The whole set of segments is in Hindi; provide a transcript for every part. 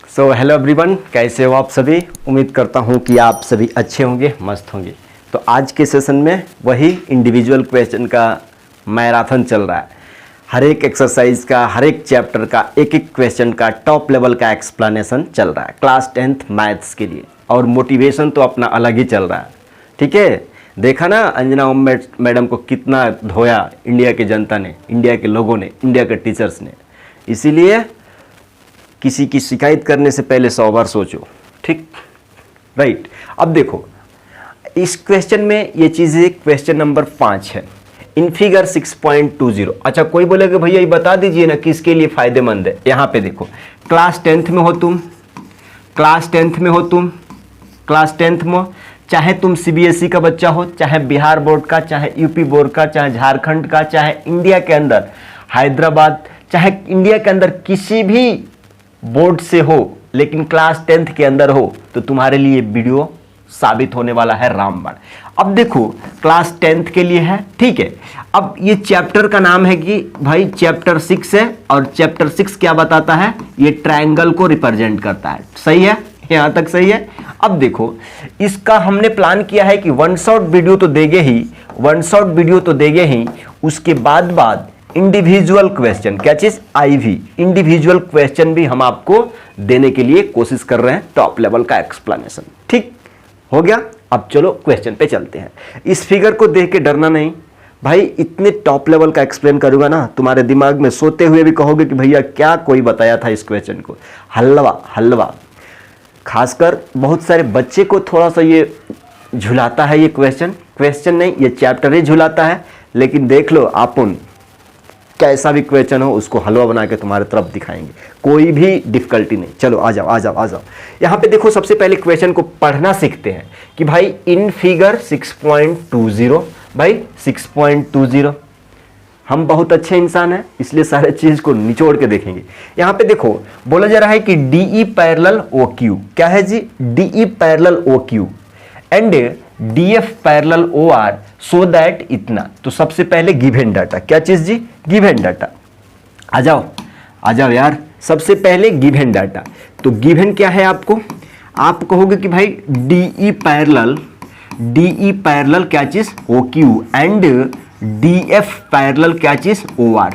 सो हेलो एवरीवन, कैसे हो आप सभी। उम्मीद करता हूँ कि आप सभी अच्छे होंगे, मस्त होंगे। तो आज के सेशन में वही इंडिविजुअल क्वेश्चन का मैराथन चल रहा है। हर एक एक्सरसाइज का, हर एक चैप्टर का, एक एक क्वेश्चन का टॉप लेवल का एक्सप्लेनेशन चल रहा है क्लास 10th मैथ्स के लिए। और मोटिवेशन तो अपना अलग ही चल रहा है। ठीक है, देखा ना अंजना ओम मैडम को कितना धोया इंडिया की जनता ने, इंडिया के लोगों ने, इंडिया के टीचर्स ने। इसीलिए किसी की शिकायत करने से पहले 100 बार सोचो। ठीक, राइट। अब देखो इस क्वेश्चन में ये चीज़ें, क्वेश्चन नंबर 5 है इन फिगर 6.20। अच्छा, कोई बोलेगा भैया ये बता दीजिए ना किसके लिए फायदेमंद है। यहाँ पे देखो, क्लास 10th में हो तुम, क्लास 10th में हो तुम, क्लास 10th में, चाहे तुम सीबीएसई का बच्चा हो, चाहे बिहार बोर्ड का, चाहे यूपी बोर्ड का, चाहे झारखंड का, चाहे इंडिया के अंदर हैदराबाद, चाहे इंडिया के अंदर किसी भी बोर्ड से हो, लेकिन क्लास 10th के अंदर हो, तो तुम्हारे लिए वीडियो साबित होने वाला है रामबाण। अब देखो क्लास 10th के लिए है, ठीक है। अब ये चैप्टर का नाम है कि भाई चैप्टर 6 है, और चैप्टर 6 क्या बताता है, ये ट्रायंगल को रिप्रेजेंट करता है। सही है, यहां तक सही है। अब देखो इसका हमने प्लान किया है कि वन शॉट वीडियो तो देंगे ही, वन शॉट वीडियो तो देंगे ही, उसके बाद इंडिविजुअल क्वेश्चन, क्या चीज, आईवी इंडिविजुअल क्वेश्चन भी हम आपको देने के लिए कोशिश कर रहे हैं, टॉप लेवल का एक्सप्लेनेशन। ठीक हो गया। अब चलो क्वेश्चन पे चलते हैं। इस फिगर को देख के डरना नहीं भाई, इतने टॉप लेवल का एक्सप्लेन करूंगा ना, तुम्हारे दिमाग में सोते हुए भी कहोगे कि भैया क्या कोई बताया था इस क्वेश्चन को। हलवा खासकर बहुत सारे बच्चे को थोड़ा सा ये झुलाता है ये क्वेश्चन नहीं, ये चैप्टर ही झुलाता है। लेकिन देख लो आपुन, कैसा भी क्वेश्चन हो उसको हलवा बना के तुम्हारे तरफ दिखाएंगे, कोई भी डिफिकल्टी नहीं। चलो आ जाओ। यहाँ पे देखो, सबसे पहले क्वेश्चन को पढ़ना सीखते हैं कि भाई इन फिगर 6.20, भाई 6.20, हम बहुत अच्छे इंसान हैं इसलिए सारे चीज को निचोड़ के देखेंगे। यहाँ पे देखो बोला जा रहा है कि DE पैरेलल OQ, क्या है जी, DE parallel OQ and DF parallel OR, so that इतना। तो सबसे पहले गिवन डाटा, क्या चीज जी, गिवन डाटा। आ जाओ यार, सबसे पहले गिवन डाटा। तो गिवन क्या है आपको, आप कहोगे कि भाई DE पैरेलल क्या चीज, OQ एंड DF पैरेलल क्या चीज, OR।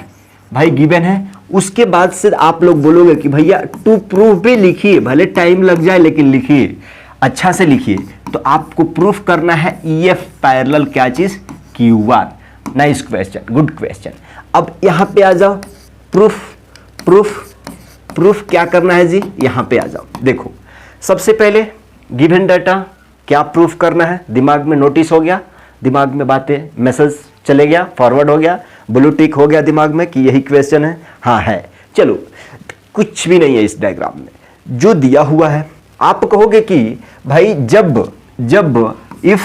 भाई गिवन है। उसके बाद से आप लोग बोलोगे कि भैया टू प्रूफ भी लिखिए, भले टाइम लग जाए लेकिन लिखिए, अच्छा से लिखिए। तो आपको प्रूफ करना है EF पैरेलल क्या चीज, QR। Nice question, good question. अब यहां पे आ जाओ, प्रूफ क्या करना है जी, यहां पे आ जाओ। देखो सबसे पहले गिवन डाटा क्या प्रूफ करना है, दिमाग में नोटिस हो गया, दिमाग में बातें, मैसेज चले गया, फॉरवर्ड हो गया, ब्लू टिक हो गया दिमाग में कि यही क्वेश्चन है। हाँ है। चलो कुछ भी नहीं है इस डायग्राम में, जो दिया हुआ है आप कहोगे कि भाई जब इफ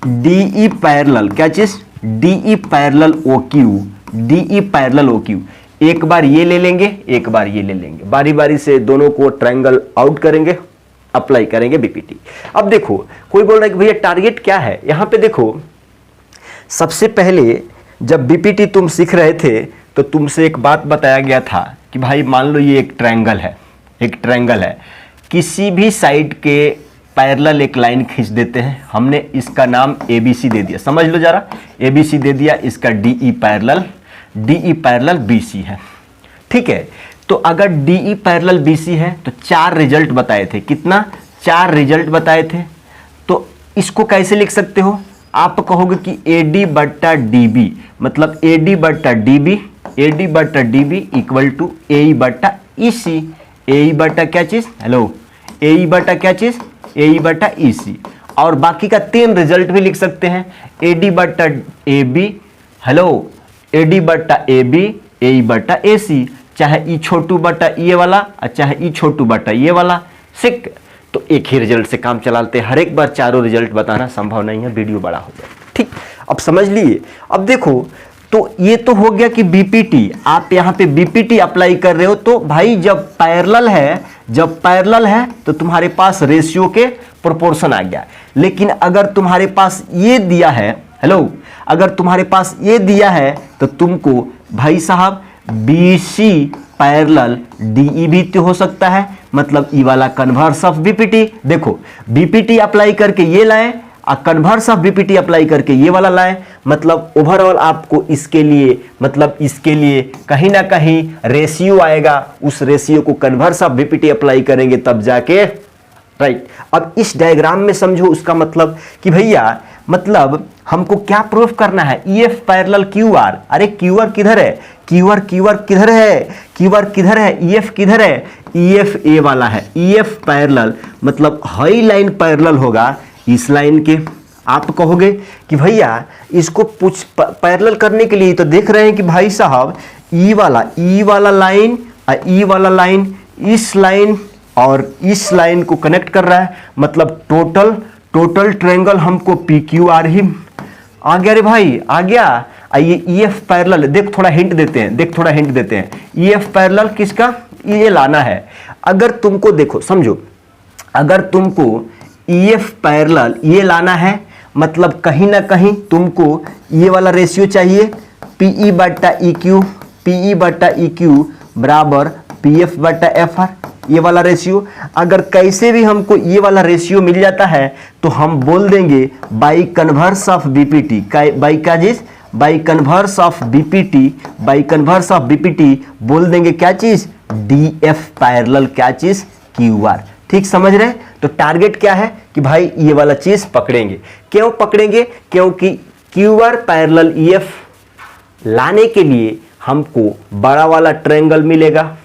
DE पैरेलल क्या चीज, DE पैरेलल OQ, एक बार ये ले लेंगे, एक बार ये ले लेंगे, बारी बारी से दोनों को ट्रायंगल आउट करेंगे, अप्लाई करेंगे BPT। अब देखो कोई बोल रहा है कि भैया टारगेट क्या है। यहां पे देखो सबसे पहले जब BPT तुम सीख रहे थे तो तुमसे एक बात बताया गया था कि भाई मान लो ये एक ट्रायंगल है, किसी भी साइड के पैरेलल एक लाइन खींच देते हैं। हमने इसका नाम ABC दे दिया, समझ लो जरा, ABC दे दिया, इसका DE पैरेलल BC है। ठीक है, तो अगर DE पैरेलल BC है तो 4 रिजल्ट बताए थे, कितना, 4 रिजल्ट बताए थे। तो इसको कैसे लिख सकते हो, आप कहोगे कि AD बट्टा DB, मतलब AD बट्टा DB इक्वल टू AE बट्टा EC। AE बट्टा क्या चीज, हेलो, AE बट्टा क्या चीज, AE बट्टा EC। और बाकी का 3 रिजल्ट भी लिख सकते हैं, AD बट्टा AB, हेलो, AD बट्टा AB, AE बट्टा AC, चाहे E छोटू बट्टा ये वाला और चाहे E छोटू बट्टा ये वाला। सिक, तो एक ही रिजल्ट से काम चलाते, हर एक बार चारों रिजल्ट बताना संभव नहीं है, वीडियो बड़ा हो जाए। ठीक, अब समझ लिए। अब देखो तो ये तो हो गया कि BPT, आप यहाँ पे BPT अप्लाई कर रहे हो। तो भाई जब पैरेलल है तो तुम्हारे पास रेशियो के प्रोपोर्शन आ गया। लेकिन अगर तुम्हारे पास ये दिया है, हेलो, अगर तुम्हारे पास ये दिया है तो तुमको भाई साहब BC पैरेलल डीई भी तो हो सकता है, मतलब ई वाला कन्वर्स ऑफ बीपीटी। देखो बीपीटी अप्लाई करके ये लाए और कन्वर्स ऑफ बीपीटी अप्लाई करके ये वाला लाए, मतलब ओवरऑल आपको इसके लिए, मतलब इसके लिए कहीं ना कहीं रेशियो आएगा, उस रेशियो को कन्वर्स ऑफ बीपीटी अप्लाई करेंगे तब जाके, राइट। अब इस डायग्राम में समझो उसका मतलब कि भैया मतलब हमको क्या प्रूफ करना है, ईएफ पैरेलल क्यूआर। अरे क्यूआर किधर है, क्यूआर किधर है, क्यूआर किधर है, ईएफ किधर है, ईएफ ए वाला है। ईएफ पैरेलल मतलब हाई लाइन पैरेलल होगा इस लाइन के। आप कहोगे कि भैया इसको पैरेलल करने के लिए तो देख रहे हैं कि भाई साहब ई वाला लाइन और ई वाला लाइन इस लाइन और इस लाइन को कनेक्ट कर रहा है, मतलब टोटल ट्रायंगल हमको पी क्यू आर ही आ गया। रे भाई आ गया। आइए ईएफ पैरेलल देख, थोड़ा हिंट देते हैं, ईएफ पैरेलल किसका, ये लाना है। अगर तुमको देखो समझो, अगर तुमको ईएफ पैरेलल ये लाना है, मतलब कहीं ना कहीं तुमको ये वाला रेशियो चाहिए, पीई बटा ई क्यू बराबर पीएफ बटा एफ आर, ये वाला रेशियो। अगर कैसे भी हमको ये वाला रेशियो मिल जाता है तो हम बोल देंगे by converse of BPT, by converse of BPT बोल देंगे क्या चीज, डीएफ पैरेलल क्या चीज, क्यूआर। ठीक समझ रहे हैं। तो टारगेट क्या है कि भाई ये वाला चीज पकड़ेंगे। क्यों पकड़ेंगे, क्योंकि क्यूआर पैरेलल ईएफ लाने के लिए हमको बड़ा वाला ट्रायंगल मिलेगा।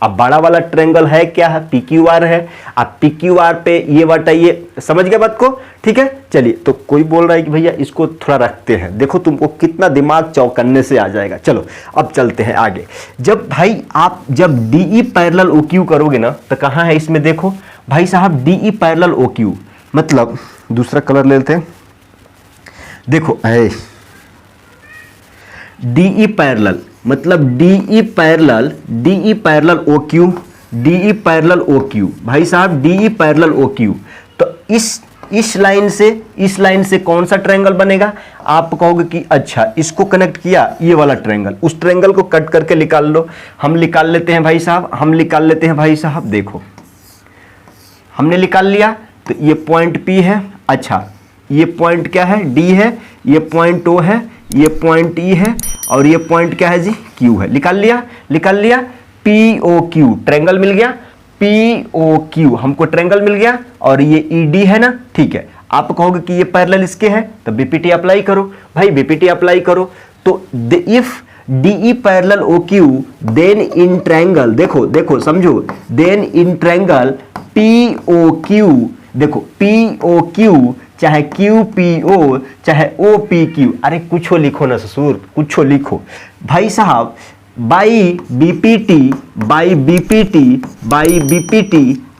अब बड़ा वाला ट्रायंगल है क्या है, पीक्यूआर है। अब पीक्यूआर पे ये बटा ये, समझ गए बात को, ठीक है। चलिए, तो कोई बोल रहा है कि भैया इसको थोड़ा रखते हैं, देखो तुमको कितना दिमाग चौकन्ने से आ जाएगा। चलो अब चलते हैं आगे। जब भाई आप जब डीई पैरेलल ओक्यू करोगे ना, तो कहाँ है इसमें, देखो भाई साहब डीई पैरेलल ओक्यू, मतलब दूसरा कलर ले लेते हैं। देखो डीई पैरेलल मतलब डीई पैरेलल ओक्यू, भाई साहब डीई पैरेलल ओक्यू। तो इस लाइन से कौन सा ट्रायंगल बनेगा, आप कहोगे कि अच्छा इसको कनेक्ट किया ये वाला ट्रायंगल, उस ट्रायंगल को कट करके निकाल लो। हम निकाल लेते हैं भाई साहब, देखो हमने निकाल लिया। तो ये पॉइंट P है, अच्छा ये पॉइंट क्या है, D है, ये पॉइंट O है, ये पॉइंट E है, और ये पॉइंट क्या है जी, Q है। निकाल लिया POQ, ट्रायंगल मिल गया, POQ हमको ट्रायंगल मिल गया, और ये ED है ना, ठीक है। आप कहोगे कि ये पैरेलल इसके हैं, तो बीपीटी अप्लाई करो भाई, बीपीटी अप्लाई करो। तो if DE parallel OQ then in triangle, देखो समझो, देन इन ट्रायंगल POQ, देखो POQ चाहे QPO चाहे OPQ, अरे कुछ लिखो ना ससुर, कुछ लिखो भाई साहब। बाई बीपीटी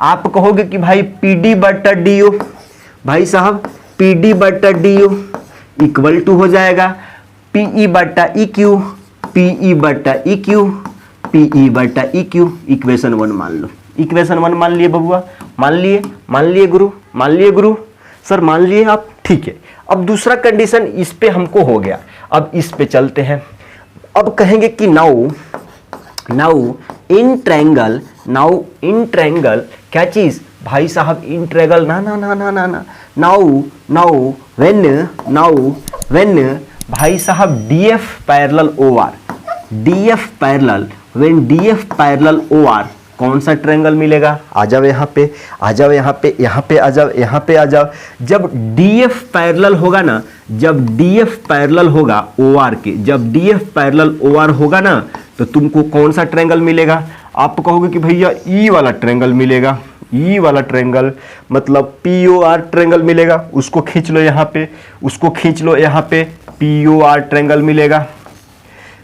आप कहोगे कि भाई PD बटा DO, भाई साहब PD बटा DO इक्वल टू हो जाएगा PE बटा EQ। इक्वेशन 1 मान लो, इक्वेशन 1 मान लिए बबुआ, मान लिए गुरु सर, मान लिए आप, ठीक है। अब दूसरा कंडीशन इस पे हमको हो गया, अब इस पे चलते हैं। अब कहेंगे कि नाउ इन ट्रायंगल क्या चीज, भाई साहब इन ट्रायंगल ना, नाउ व्हेन भाई साहब DF पैरेलल OR कौन सा ट्रायंगल मिलेगा, आ जाओ यहाँ पे। जब DF पैरेलल होगा ना, जब DF पैरेलल होगा OR के, जब DF पैरेलल OR होगा ना, तो तुमको कौन सा ट्रायंगल मिलेगा, आप कहोगे कि भैया ई वाला ट्रायंगल मिलेगा। ई वाला ट्रायंगल मतलब POR ट्रायंगल मिलेगा, उसको खींच लो यहाँ पे, POR ट्रायंगल मिलेगा।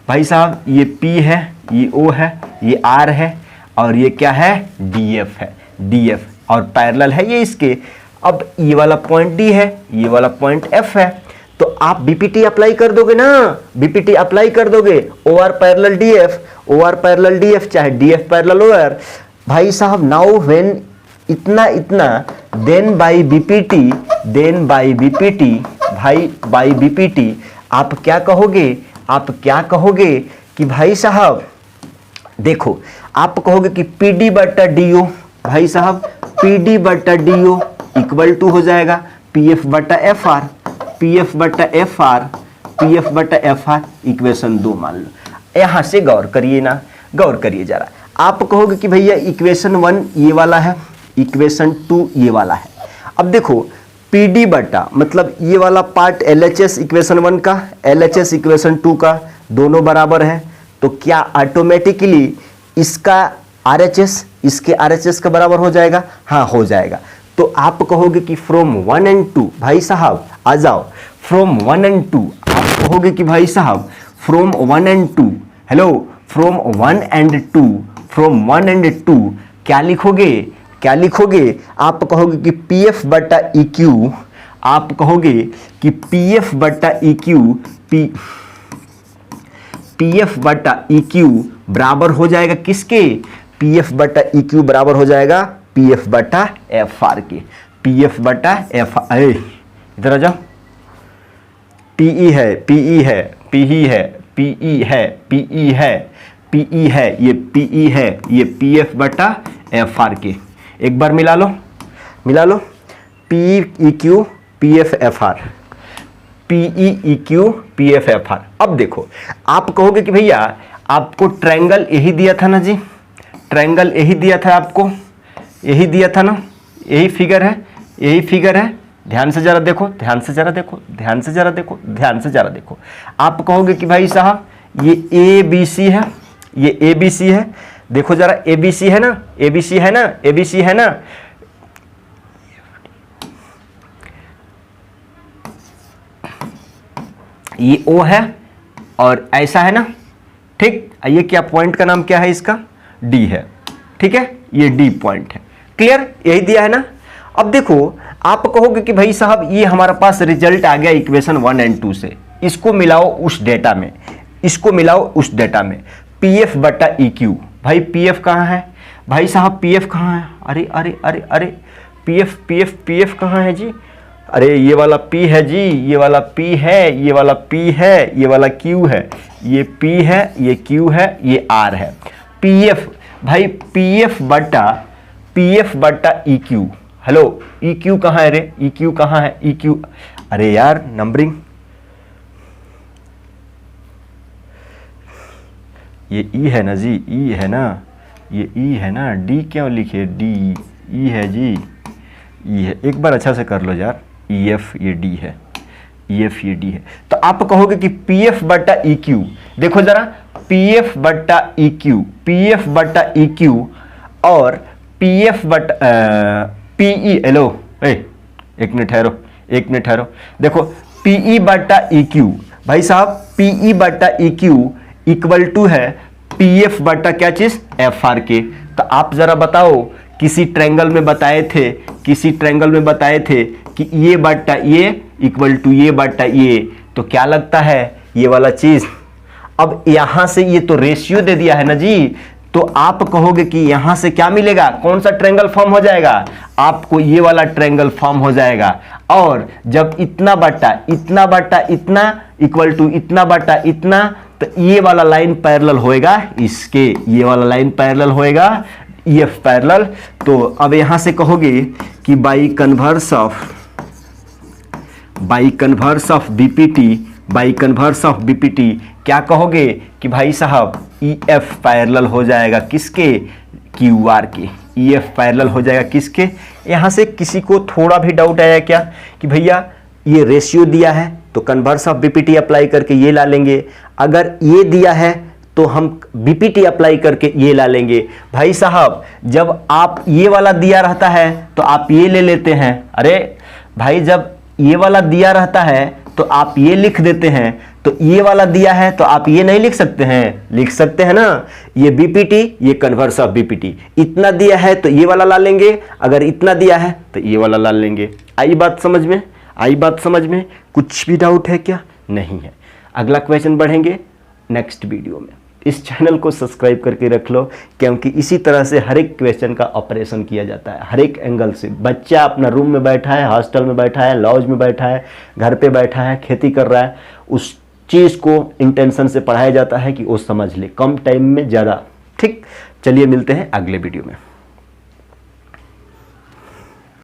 भाई साहब ये P है, ये O है, ये R है, और ये क्या है, DF है, DF, और पैरेलल है ये इसके। अब ये वाला पॉइंट D है, ये वाला पॉइंट F है, तो आप बीपीटी अप्लाई कर दोगे ना, बीपीटी अप्लाई कर दोगे, OR पैरेलल DF चाहे DF पैरेलल OR। भाई साहब नाउ व्हेन इतना देन बाई बीपीटी भाई बाई बीपीटी आप क्या कहोगे कि भाई साहब देखो आप कहोगे कि पी डी बटा डी ओ, भाई साहब पी डी बटा डी ओ इक्वल टू हो जाएगा पी एफ बटा एफ आर, पी एफ बटा एफ आर, पी एफ बटा एफ आर, इक्वेशन 2 मान लो। यहां से गौर करिए ना, गौर करिए जरा। आप कहोगे कि भैया इक्वेशन 1 ये वाला है, इक्वेशन 2 ये वाला है। अब देखो पी डी बटा मतलब ये वाला part L H S equation 1 का, एल एच एस इक्वेशन 2 का, दोनों बराबर है, तो क्या ऑटोमेटिकली इसका आर एच एस इसके आर एच एस का बराबर हो जाएगा? हाँ हो जाएगा। तो आप कहोगे कि फ्रॉम 1 एंड 2, भाई साहब आ जाओ, फ्रॉम 1 एंड 2 आप कहोगे कि भाई साहब from 1 and 2, hello from 1 and 2, from 1 and 2 क्या लिखोगे? क्या लिखोगे? आप कहोगे कि पी एफ बटा ई क्यू, आप कहोगे कि पी एफ बटा ई क्यू, पी एफ बटा ई क्यू बराबर हो जाएगा किसके? पी एफ बटा ई क्यू बराबर हो जाएगा पी एफ बटा एफ आर के, पी एफ बटा एफ आर। इधर आ जाओ, पीई है, पीई है, पीई है, पीई है, पीई है, पीई है, ये पीई है, ये पी एफ बटा एफ आर के। एक बार मिला लो, मिला लो, P E Q P F F R, PE E Q P F F R. अब देखो आप कहोगे कि भैया आपको ट्रायंगल यही दिया था ना जी, ट्रायंगल यही दिया था आपको, यही दिया था ना, यही फिगर है, यही फिगर है। ध्यान से जरा देखो, ध्यान से जरा देखो, ध्यान से जरा देखो, ध्यान से जरा देखो। आप कहोगे कि भाई साहब ये ए बी सी है, ये ए बी सी है, देखो जरा ए बी सी है ना, ए बी सी है ना, ए बी सी है ना, ये ओ है और ऐसा है ना, ठीक। ये क्या पॉइंट का नाम क्या है? इसका डी है, ठीक है, ये डी पॉइंट है। क्लियर? यही दिया है ना। अब देखो आप कहोगे कि भाई साहब ये हमारे पास रिजल्ट आ गया इक्वेशन 1 एंड 2 से, इसको मिलाओ उस डेटा में, इसको मिलाओ उस डेटा में, पी एफ बटा ई क्यू। भाई पी एफ कहाँ है? भाई साहब पी एफ कहाँ है? अरे अरे अरे अरे P F P F P F कहाँ है जी? अरे ये वाला P है जी, ये वाला P है, ये वाला P है, ये वाला Q है, ये P है, ये Q है, ये R है। PF भाई PF बटा EQ। हेलो EQ कहाँ है रे? EQ कहाँ है? EQ अरे यार नंबरिंग, ये E है ना जी, E है ना, ये E है ना, D क्यों लिखे? D E है जी, E है। एक बार अच्छा से कर लो यार, EF ये D है, EF ये D है। तो आप कहोगे कि PF बटा EQ, देखो जरा PF बटा EQ, PF बटा EQ और PF बटा PE, हेलो एक मिनट ठहरो, एक मिनट ठहरो, देखो PE बटा EQ, भाई साहब PE बटा EQ इक्वल टू है PF बटा क्या चीज? FR के। तो आप जरा बताओ, किसी ट्रायंगल में बताए थे, किसी ट्रायंगल में बताए थे कि ये बटा ये इक्वल टू ये बटा ये, तो क्या लगता है ये वाला चीज। अब यहां से ये तो रेशियो दे दिया है ना जी, तो आप कहोगे कि यहां से क्या मिलेगा? कौन सा ट्रायंगल फॉर्म हो जाएगा? आपको ये वाला ट्रायंगल फॉर्म हो जाएगा। और जब इतना बटा इतना इक्वल टू इतना बटा इतना, तो ये वाला लाइन पैरेलल होएगा इसके, ये वाला लाइन पैरेलल होएगा EF पैरेलल। तो अब यहां से कहोगे कि बाई कन्वर्स ऑफ BPT क्या कहोगे कि भाई साहब EF पैरेलल हो जाएगा किसके? QR के। EF पैरेलल हो जाएगा किसके? यहां से किसी को थोड़ा भी डाउट आया क्या कि भैया ये रेशियो दिया है तो कन्वर्स ऑफ BPT अप्लाई करके ये ला लेंगे, अगर ये दिया है तो हम BPT अप्लाई करके ये ला लेंगे। भाई साहब जब आप ये वाला दिया रहता है तो आप ये ले लेते हैं, अरे भाई जब ये वाला दिया रहता है तो आप ये लिख देते हैं, तो ये वाला दिया है तो आप ये नहीं लिख सकते हैं? लिख सकते हैं ना। ये BPT, ये कन्वर्स ऑफ BPT, इतना दिया है तो ये वाला ला लेंगे, अगर इतना दिया है तो ये वाला ला लेंगे। आई बात समझ में? आई बात समझ में? कुछ भी डाउट है क्या? नहीं है। अगला क्वेश्चन बढ़ेंगे नेक्स्ट वीडियो में। इस चैनल को सब्सक्राइब करके रख लो, क्योंकि इसी तरह से हर एक क्वेश्चन का ऑपरेशन किया जाता है, हर एक एंगल से। बच्चा अपना रूम में बैठा है, हॉस्टल में बैठा है, लॉज में बैठा है, घर पे बैठा है, खेती कर रहा है, उस चीज़ को इंटेंशन से पढ़ाया जाता है कि वो समझ ले, कम टाइम में ज़्यादा ठीक, चलिए मिलते हैं अगले वीडियो में।